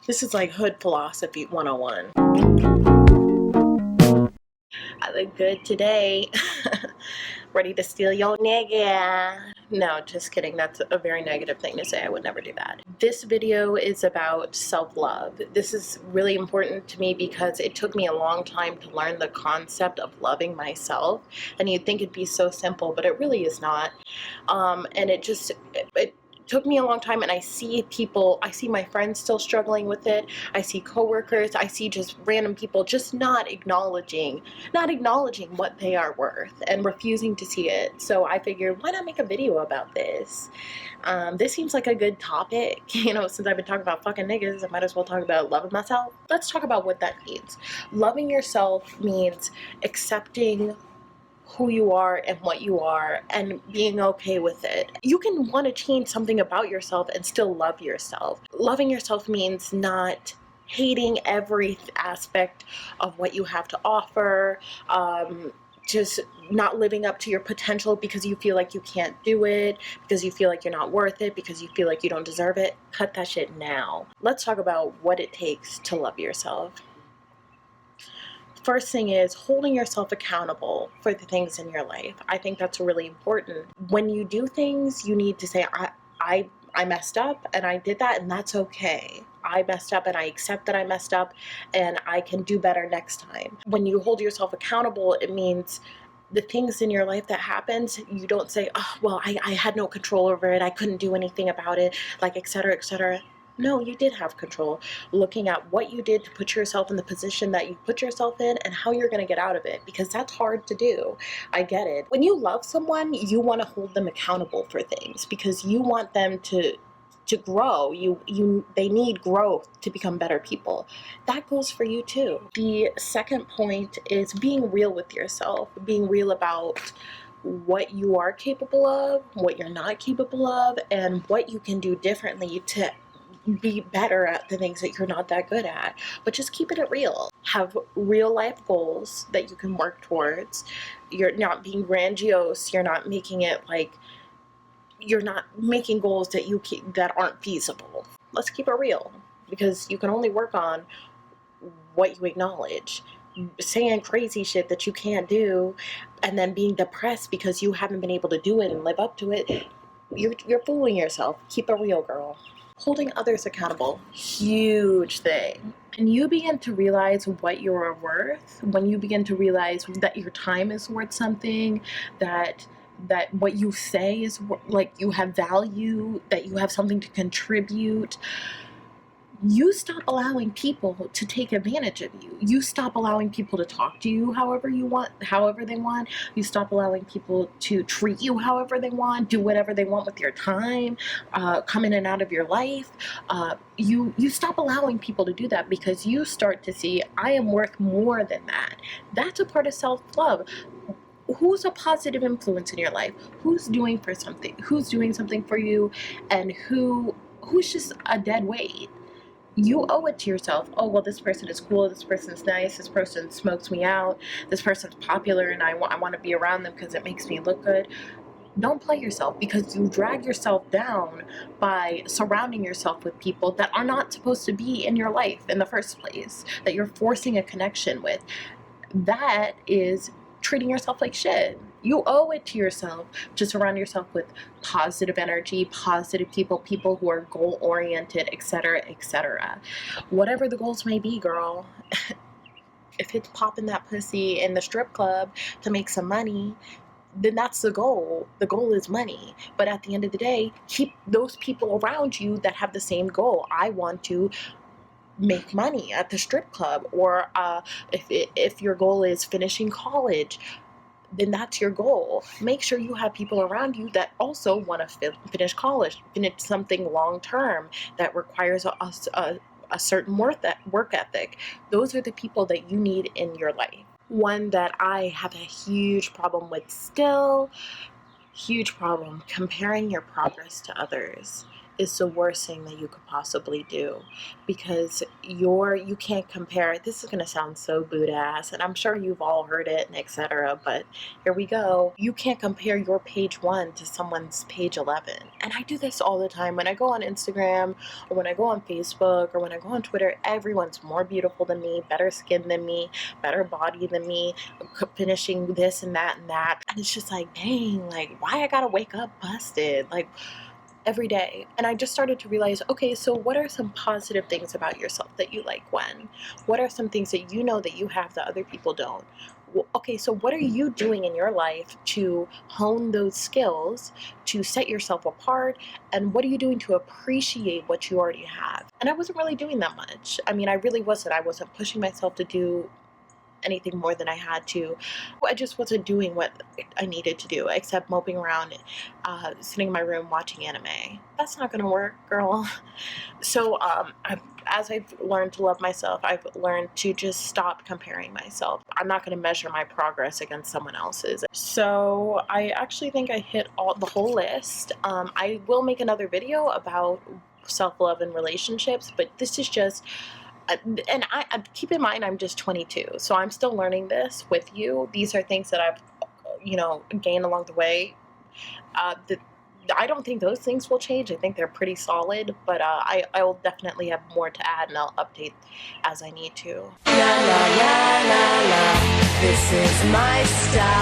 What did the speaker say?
This is like hood philosophy 101. I look good today. Ready to steal your nigga. No, just kidding. That's a very negative thing to say. I would never do that. This video is about self-love. This is really important to me because it took me a long time to learn the concept of loving myself. And you'd think it'd be so simple, but it really is not. And it took me a long time, and I see my friends still struggling with it. I see coworkers, I see just random people just not acknowledging what they are worth and refusing to see it. So I figured, why not make a video about this? This seems like a good topic. Since I've been talking about fucking niggas, I might as well talk about loving myself. Let's talk about what that means. Loving yourself means accepting who you are and what you are and being okay with it. You can want to change something about yourself and still love yourself. Loving yourself means not hating every aspect of what you have to offer, just not living up to your potential because you feel like you can't do it, because you feel like you're not worth it, because you feel like you don't deserve it. Cut that shit now. Let's talk about what it takes to love yourself. First thing is holding yourself accountable for the things in your life. I think that's really important. When you do things, you need to say, I messed up and I did that, and that's okay. I messed up and I accept that I messed up and I can do better next time. When you hold yourself accountable, it means the things in your life that happens, you don't say, oh, well, I had no control over it. I couldn't do anything about it, like, et cetera, et cetera. No, you did have control. Looking at what you did to put yourself in the position that you put yourself in and how you're going to get out of it, because that's hard to do. I get it. When you love someone, you want to hold them accountable for things because you want them to grow. They need growth to become better people. That goes for you too. The second point is being real with yourself, being real about what you are capable of, what you're not capable of, and what you can do differently to be better at the things that you're not that good at. But just keeping it real. Have real life goals that you can work towards. You're not being grandiose. You're not making it like, you're not making goals that aren't feasible. Let's keep it real, because you can only work on what you acknowledge. Saying crazy shit that you can't do and then being depressed because you haven't been able to do it and live up to it, you're fooling yourself. Keep it real, girl. Holding others accountable, huge thing. And you begin to realize what you're worth, when you begin to realize that your time is worth something, that what you say is like, you have value, that you have something to contribute, you stop allowing people to take advantage of you. You stop allowing people to talk to you however they want. You stop allowing people to treat you however they want, do whatever they want with your time, come in and out of your life. You stop allowing people to do that because you start to see, I am worth more than that. That's a part of self-love. Who's a positive influence in your life? Who's doing something for you, and who's just a dead weight? You owe it to yourself. Oh, well, this person is cool, this person's nice, this person smokes me out, this person's popular, and I want to be around them because it makes me look good. Don't play yourself, because you drag yourself down by surrounding yourself with people that are not supposed to be in your life in the first place, that you're forcing a connection with. That is treating yourself like shit. You owe it to yourself to surround yourself with positive energy, positive people who are goal-oriented, etc., etc. Whatever the goals may be, girl. If it's popping that pussy in the strip club to make some money, then that's the goal. The goal is money. But at the end of the day, keep those people around you that have the same goal. I want to make money at the strip club, or if your goal is finishing college, then that's your goal. Make sure you have people around you that also want to finish college, finish something long term that requires a certain work ethic. Those are the people that you need in your life. One that I have a huge problem with still, huge problem, comparing your progress to others. is the worst thing that you could possibly do, because you can't compare. This is going to sound so boot ass, and I'm sure you've all heard it and etc., but here we go. You can't compare your page 1 to someone's page 11. And I do this all the time when I go on Instagram, or when I go on Facebook, or when I go on Twitter. Everyone's more beautiful than me, better skin than me, better body than me, finishing this and that and that. And it's just like, dang, like, why I gotta wake up busted? Like, every day. And I just started to realize, okay, so what are some positive things about yourself that you like, Gwen? What are some things that you know that you have that other people don't? Well, okay, so what are you doing in your life to hone those skills, to set yourself apart? And what are you doing to appreciate what you already have? And I wasn't really doing that much. I mean, I really wasn't. I wasn't pushing myself to do anything more than I had to. I just wasn't doing what I needed to do, except moping around, sitting in my room watching anime. That's not gonna work, girl. So as I've learned to love myself, I've learned to just stop comparing myself. I'm not going to measure my progress against someone else's. So I actually think I hit the whole list. I will make another video about self-love and relationships, but this is just, and I keep in mind I'm just 22, so I'm still learning this with you. These are things that I've gained along the way. I don't think those things will change. I think they're pretty solid, but I will definitely have more to add, and I'll update as I need to. La, la, la, la, la. This is my style.